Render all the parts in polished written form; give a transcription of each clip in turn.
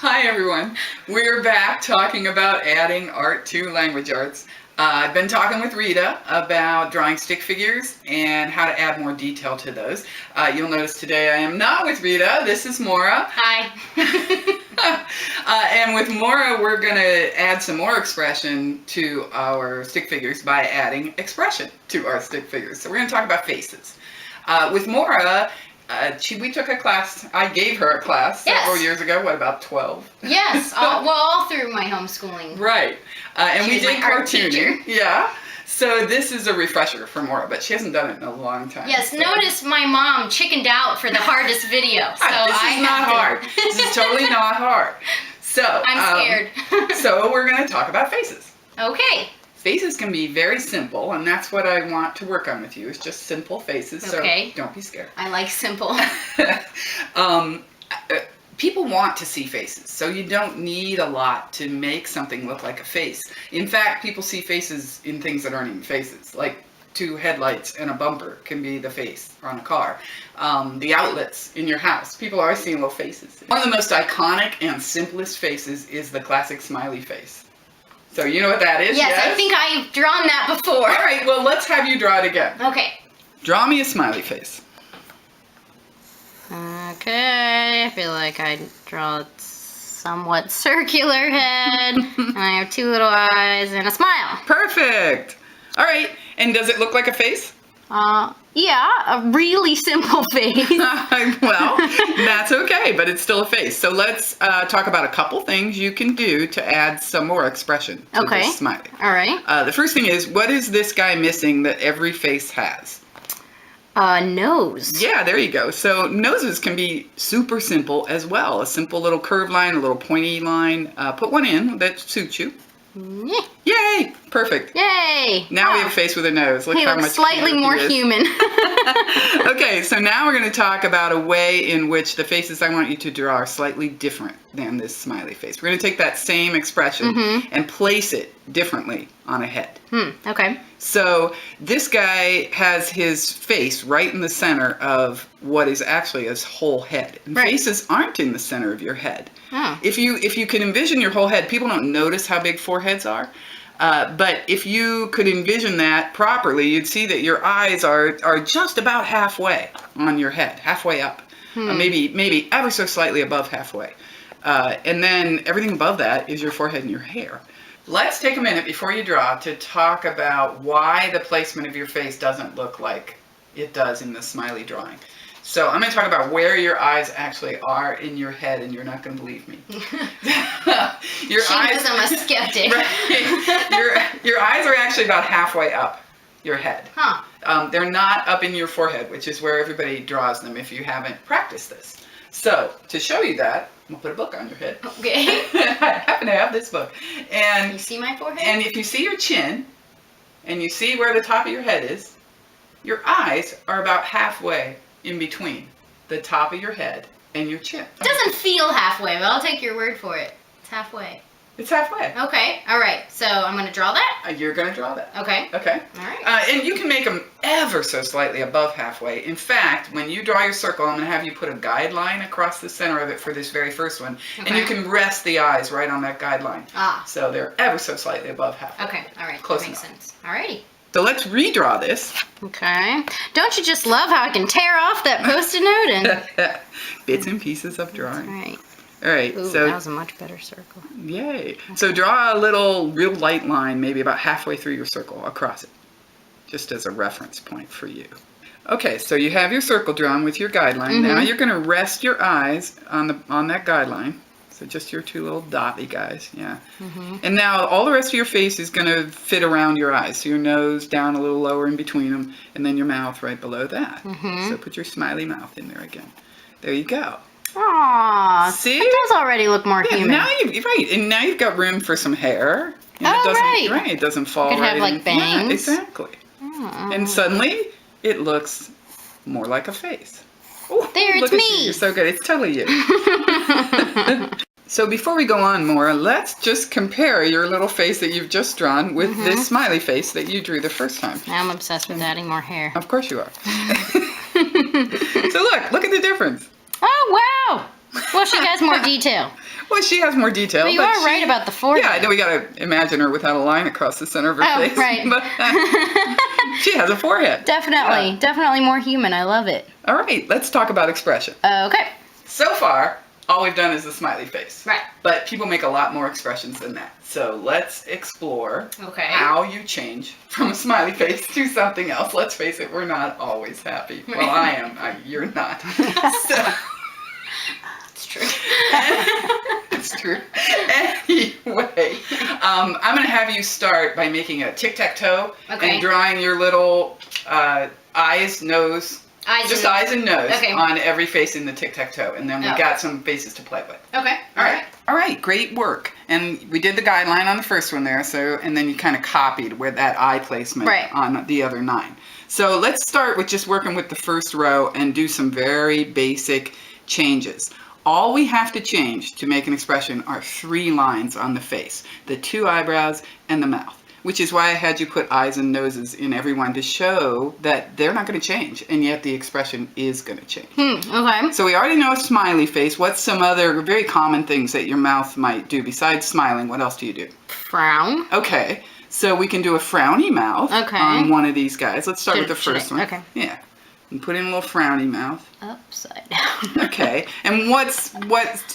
Hi everyone, we're back talking about adding art to language arts. I've been talking with Rita about drawing stick figures and how to add more detail to those. You'll notice today I am not with Rita, this is Moira. Hi. And with Moira we're going to add some more expression to our stick figures by adding expression to our stick figures. So we're going to talk about faces. With Moira, we took a class, I gave her a class several years ago, what, about 12? Yes, all through my homeschooling. Right. And She we was did my art cartooning. teacher. Yeah. So this is a refresher for Moira, but she hasn't done it in a long time. Yes, so. Notice my mom chickened out for the hardest video. So This is not hard. This is totally not hard. So I'm scared. So we're going to talk about faces. Okay. Faces can be very simple, and that's what I want to work on with you, is just simple faces, Okay. so don't be scared. I like simple. People want to see faces, so you don't need a lot to make something look like a face. In fact, people see faces in things that aren't even faces, like two headlights and a bumper can be the face on a car. The outlets in your house, people are seeing little faces. One of the most iconic and simplest faces is the classic smiley face. So you know what that is? Yes, I think I've drawn that before. All right, well, let's have you draw it again. Okay. Draw me a smiley face. Okay, I feel like I draw a somewhat circular head, and I have two little eyes and a smile. Perfect. All right, and does it look like a face? Yeah, a really simple face. Well, that's okay, but it's still a face. So let's talk about a couple things you can do to add some more expression to this smiley. All right. The first thing is, what is this guy missing that every face has? Nose. Yeah, there you go. So noses can be super simple as well. A simple little curved line, a little pointy line. Put one in that suits you. Yeah. Yay! Perfect. Yay! Now we have a face with a nose. Look he how looks much slightly more human. Okay, so now we're going to talk about a way in which the faces I want you to draw are slightly different than this smiley face. We're going to take that same expression and place it differently on a head. Okay. So this guy has his face right in the center of what is actually his whole head. And faces aren't in the center of your head. Oh. If you can envision your whole head, people don't notice how big foreheads are. But if you could envision that properly, you'd see that your eyes are just about halfway on your head, halfway up, maybe ever so slightly above halfway. And then everything above that is your forehead and your hair. Let's take a minute before you draw to talk about why the placement of your face doesn't look like it does in the smiley drawing. So I'm going to talk about where your eyes actually are in your head, and you're not going to believe me. Your eyes, I'm a skeptic. Right, your eyes are actually about halfway up your head. Huh. They're not up in your forehead, which is where everybody draws them if you haven't practiced this. So to show you that, I'm going to put a book on your head. Okay. I happen to have this book. And you see my forehead? And if you see your chin, and you see where the top of your head is, your eyes are about halfway in between the top of your head and your chin. It doesn't feel halfway, but I'll take your word for it. It's halfway. It's halfway. Okay. All right. So I'm going to draw that? You're going to draw that. Okay. Okay. All right. And you can make them ever so slightly above halfway. In fact, when you draw your circle, I'm going to have you put a guideline across the center of it for this very first one. Okay. And you can rest the eyes right on that guideline. Ah. So they're ever so slightly above halfway. Okay. All right. Close that makes enough. sense. All righty. So let's redraw this. Okay. Don't you just love how I can tear off that Post-it note and... Bits and pieces of drawing. All right. All right. Ooh, So that was a much better circle. yay. So draw a little real light line, maybe about halfway through your circle, across it, just as a reference point for you. Okay, so you have your circle drawn with your guideline. Now you're going to rest your eyes on that guideline. So just your two little dotty guys, yeah. And now all the rest of your face is going to fit around your eyes. So your nose down a little lower in between them, and then your mouth right below that. So put your smiley mouth in there again. There you go. Aww. See? It does already look more human. Now and now you've got room for some hair. And Oh, it doesn't, right. It doesn't fall You could right have, like, in. Yeah, bangs. exactly. Oh. And suddenly, it looks more like a face. Ooh, There, it's look at me. you. You're so good. It's totally you. So before we go on more, let's just compare your little face that you've just drawn with this smiley face that you drew the first time. Now I'm obsessed with adding more hair. Of course you are. So look at the difference. Oh, wow. Well, she has more detail. Well, she has more detail. But you are right about the forehead. Yeah, I know we gotta imagine her without a line across the center of her face. Right. But she has a forehead. Definitely. Yeah. Definitely more human. I love it. All right, let's talk about expression. Okay. So far, all we've done is the smiley face. Right. But people make a lot more expressions than that. So let's explore Okay. how you change from a smiley face to something else. Let's face it, we're not always happy. Well, I am. You're not. So, It's true. it's true. Anyway, I'm going to have you start by making a tic-tac-toe Okay. and drawing your little eyes, nose, Eyes eyes and nose Okay. on every face in the tic-tac-toe. And then we've Oh. got some faces to play with. Okay. All right. All right. Great work. And we did the guideline on the first one there. So, and then you kind of copied where that eye placement Right. on the other 9. So let's start with just working with the first row and do some very basic changes. All we have to change to make an expression are 3 lines on the face, the 2 eyebrows and the mouth, which is why I had you put eyes and noses in everyone to show that they're not going to change, and yet the expression is going to change. Okay. So we already know a smiley face. What's some other very common things that your mouth might do besides smiling? What else do you do? Frown. Okay, so we can do a frowny mouth Okay. on one of these guys. Let's start with the Should I- first one. okay. Yeah. And put in a little frowny mouth. Upside down. Okay. And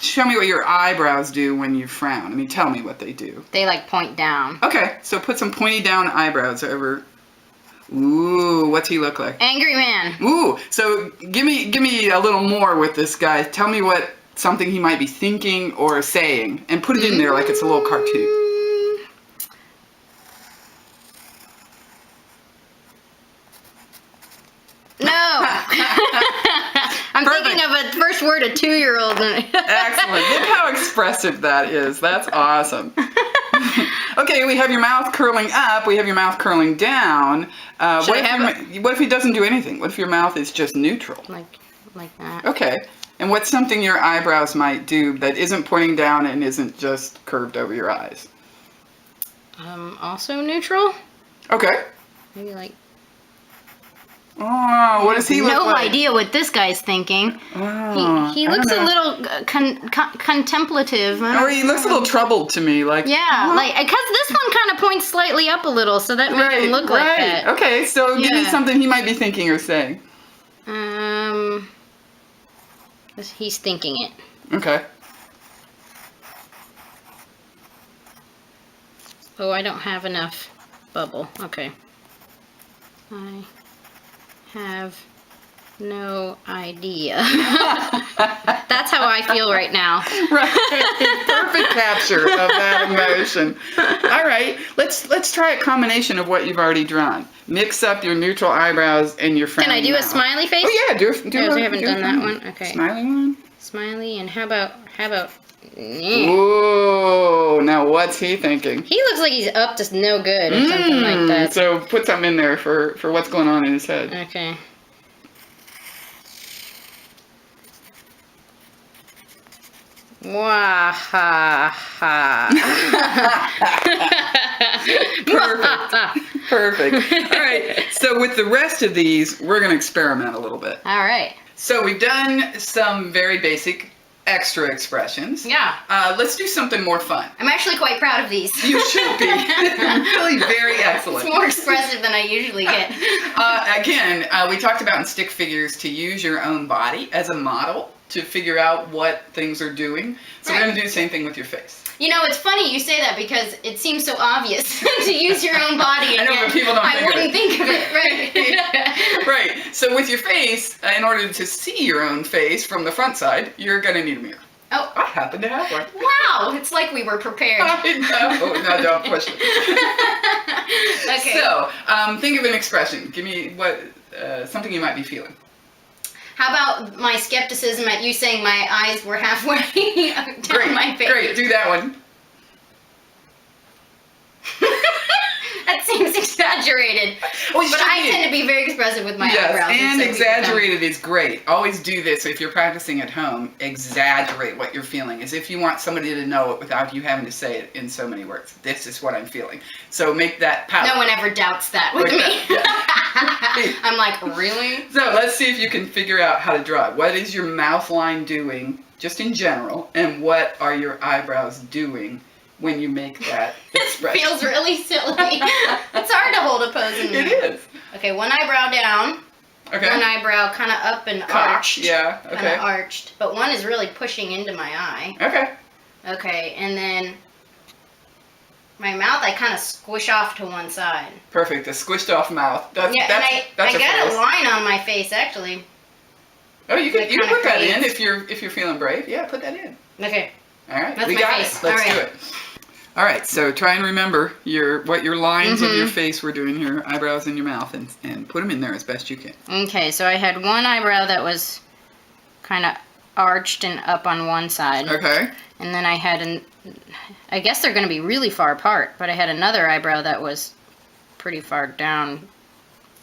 show me what your eyebrows do when you frown. I mean, tell me what they do. They like point down. Okay, so put some pointy down eyebrows over. Ooh, what's he look like? Angry man. Ooh, so give me a little more with this guy. Tell me what something he might be thinking or saying, and put it in there like it's a little cartoon. No. I'm thinking of a first word a 2-year-old. Excellent. Look how expressive that is. That's awesome. Okay, we have your mouth curling up. We have your mouth curling down. What if he doesn't do anything? What if your mouth is just neutral? Like that. Okay. And what's something your eyebrows might do that isn't pointing down and isn't just curved over your eyes? Also neutral. Okay. Maybe like. Oh, what does he look No like? idea what this guy's thinking. Oh, He I don't looks a know. little contemplative. Or he looks a little troubled to me, like. Yeah, like because this one kind of points slightly up a little, so that made him look like that. Okay, so give me Yeah. something he might be thinking or saying. He's thinking it. Okay. Oh, I don't have enough bubble. Okay. I have no idea. That's how I feel right now. Right. Perfect capture of that emotion. All right. Let's try a combination of what you've already drawn. Mix up your neutral eyebrows and your frowny Can I do mouth. a smiley face? Oh yeah, do I haven't done that one. Okay. Smiley one. Smiley, and how about Ooh, now what's he thinking? he looks like he's up to no good or something like that. So put something in there for what's going on in his head. Okay. Wah ha ha. Perfect. All right. So with the rest of these, we're going to experiment a little bit. All right. So we've done some very basic extra expressions. Yeah. Let's do something more fun. I'm actually quite proud of these. You should be. Really very excellent. It's more expressive than I usually get. Again, we talked about in stick figures to use your own body as a model to figure out what things are doing. So we're going to do the same thing with your face. You know, it's funny you say that because it seems so obvious to use your own body, and I know, but people don't I wouldn't think of it, right? Right. So with your face, in order to see your own face from the front side, you're going to need a mirror. Oh. I happen to have one. Wow, it's like we were prepared. I know. No, don't push it. Okay. So, think of an expression. Give me something you might be feeling. How about my skepticism at you saying my eyes were halfway down my face? Great, do that one. That seems exaggerated. Well, But I tend to be very expressive with my eyebrows. And so exaggerated is great. Always do this if you're practicing at home. Exaggerate what you're feeling, as if you want somebody to know it without you having to say it in so many words. This is what I'm feeling. So make that power. No one ever doubts that with me. I'm like, really? So let's see if you can figure out how to draw it. What is your mouth line doing just in general, and what are your eyebrows doing when you make that expression? Feels really silly. It's hard to hold a pose in the It mirror. is. Okay, one eyebrow down. Okay. One eyebrow kind of up and Cocked, arched. yeah, okay. Kind of arched. But one is really pushing into my eye. Okay. Okay, and then my mouth I kind of squish off to one side. Perfect. A squished off mouth. That's Yeah, that's, and that's I got phrase. a line on my face actually. Oh, you can kinda put that in creates- if you're feeling brave. Yeah, put that in. Okay. All right. That's we my got face. it. Let's All do right. it. All right. So try and remember what your lines of your Mhm. face were doing here, eyebrows in your mouth, and put them in there as best you can. Okay, so I had one eyebrow that was kind of arched and up on one side. Okay. And then I had I guess they're going to be really far apart, but I had another eyebrow that was pretty far down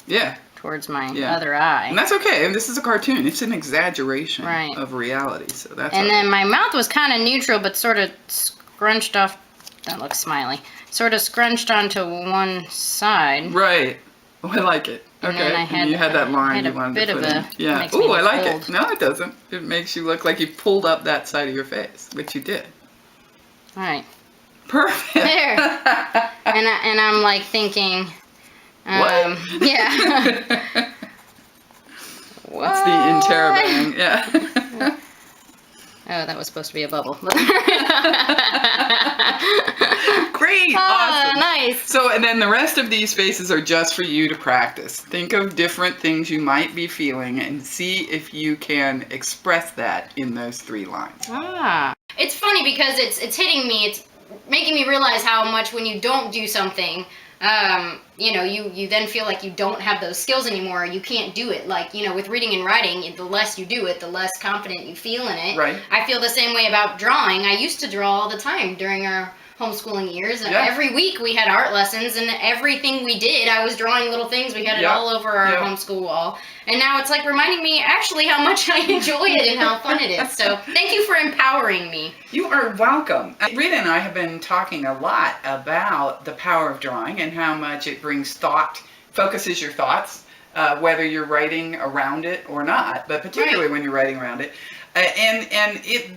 Yeah. towards my Yeah. other eye. And that's okay. And this is a cartoon. It's an exaggeration Right. of reality. So that's And all then right. my mouth was kind of neutral, but sort of scrunched off. That looks smiley. Sort of scrunched onto one side. Right. Oh, I like it. And Okay. then I had- you had that line had you a wanted bit to of put in. a- Yeah. makes me Ooh, I look like old. it. No, it doesn't. It makes you look like you pulled up that side of your face, which you did. All right. Perfect. There. And I'm like thinking, What? yeah. What? It's the interrobang. Yeah. Oh, that was supposed to be a bubble. Great. Ah, Awesome. nice. So, and then the rest of these faces are just for you to practice. Think of different things you might be feeling and see if you can express that in those 3 lines. Ah. It's funny because it's hitting me. It's making me realize how much when you don't do something, you then feel like you don't have those skills anymore. You can't do it. Like, with reading and writing, the less you do it, the less confident you feel in it. Right. I feel the same way about drawing. I used to draw all the time during our homeschooling years. And Yeah. every week we had art lessons, and everything we did, I was drawing little things. We had it Yeah. all over our Yeah. homeschool wall. And now it's like reminding me actually how much I enjoy it and how fun it is. So thank you for empowering me. You are welcome. Rita and I have been talking a lot about the power of drawing and how much it brings thought, focuses your thoughts, whether you're writing around it or not, but particularly when you're writing around it. And it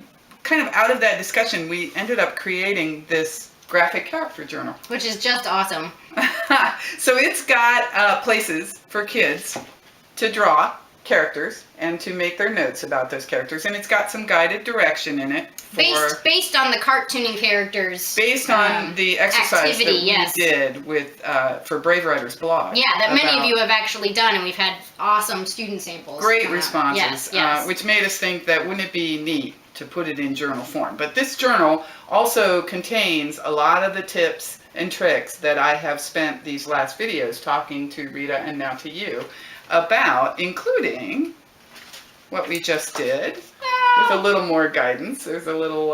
kind of out of that discussion, we ended up creating this graphic character journal. Which is just awesome. So it's got places for kids to draw characters and to make their notes about those characters, and it's got some guided direction in it Based on the cartooning characters. based on the exercise activity, that yes. we did with for Brave Writers blog. Yeah, that many of about you have actually done, and we've had awesome student samples. great come out. responses, Yes. which made us think that wouldn't it be neat to put it in journal form. But this journal also contains a lot of the tips and tricks that I have spent these last videos talking to Rita and now to you about, including what we just did with a little more guidance. There's a little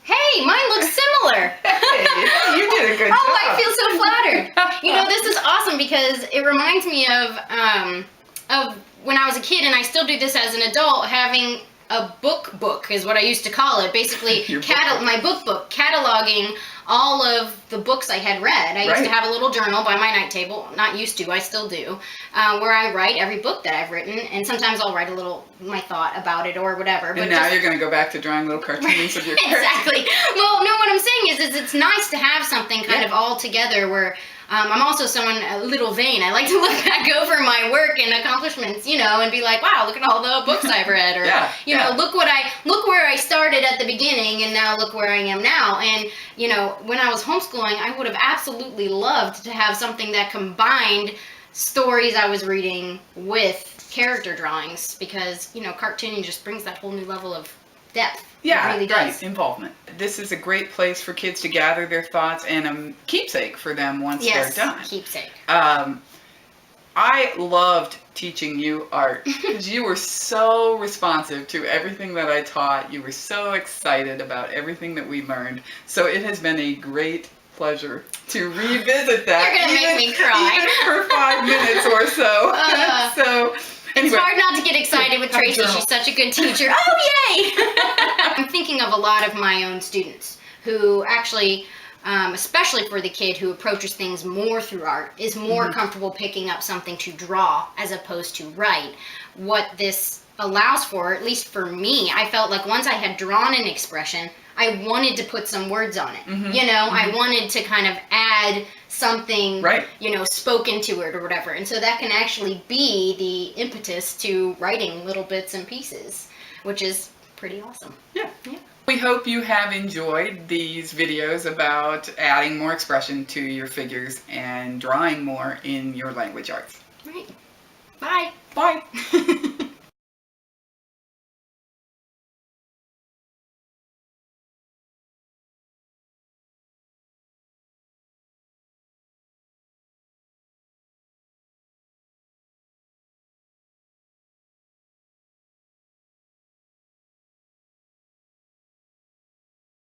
Hey, mine looks similar. hey, you did a good job. Oh, I feel so flattered. This is awesome because it reminds me of when I was a kid, and I still do this as an adult, having a book is what I used to call it. Basically, Your my book, cataloging all of the books I had read. I used Right. to have a little journal by my night table. Not used to, I still do, where I write every book that I've written, and sometimes I'll write a little my thought about it or whatever. And now you're going to go back to drawing little cartoons of your characters. Exactly. Well, no, what I'm saying is it's nice to have something kind of all together where I'm also someone a little vain. I like to look back over my work and accomplishments, and be like, wow, look at all the books I've read, or look where I started at the beginning, and now look where I am now. And when I was homeschooling, I would have absolutely loved to have something that combined stories I was reading with character drawings, because cartooning just brings that whole new level of depth. Yeah, it really does. right, involvement. This is a great place for kids to gather their thoughts and a keepsake for them once Yes, they're done. keepsake. I loved teaching you art because you were so responsive to everything that I taught. You were so excited about everything that we learned. So it has been a great pleasure to revisit that. You're gonna make me cry. Even for 5 minutes or so. So It's anyway. hard not to get excited with Have a Tracy. journal. She's such a good teacher. Oh, yay! I'm thinking of a lot of my own students who actually, especially for the kid who approaches things more through art, is more comfortable picking up something to draw as opposed to write. What this allows for, at least for me, I felt like once I had drawn an expression, I wanted to put some words on it. You know, I wanted to kind of add something, you know, spoken to it or whatever. And so that can actually be the impetus to writing little bits and pieces, which is pretty awesome. Yeah. We hope you have enjoyed these videos about adding more expression to your figures and drawing more in your language arts. Right. Bye. Bye.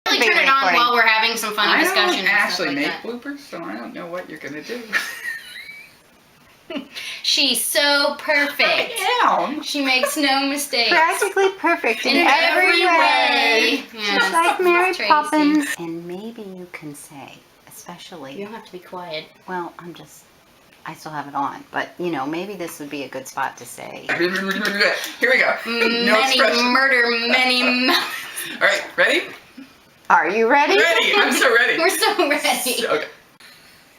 Turn it on while we're having some funny discussion. I don't actually make bloopers, so I don't know what you're gonna do. She's so perfect. I am. She makes no mistakes. Practically perfect in every way. Yes. Just like Mary Tracy. Poppins. And maybe you can say, especially, You don't have to be quiet. well, I still have it on, but you know, maybe this would be a good spot to say. Here we go. No Many expression. murder, many. All right, ready? Are you ready? Ready. I'm so ready. We're so ready. Okay.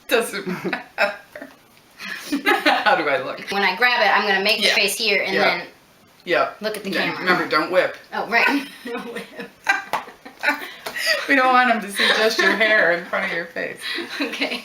Doesn't matter. How do I look? When I grab it, I'm gonna make the face here and then look at the camera. Remember, don't whip. Oh, right. No whip. We don't want them to see just your hair in front of your face. Okay.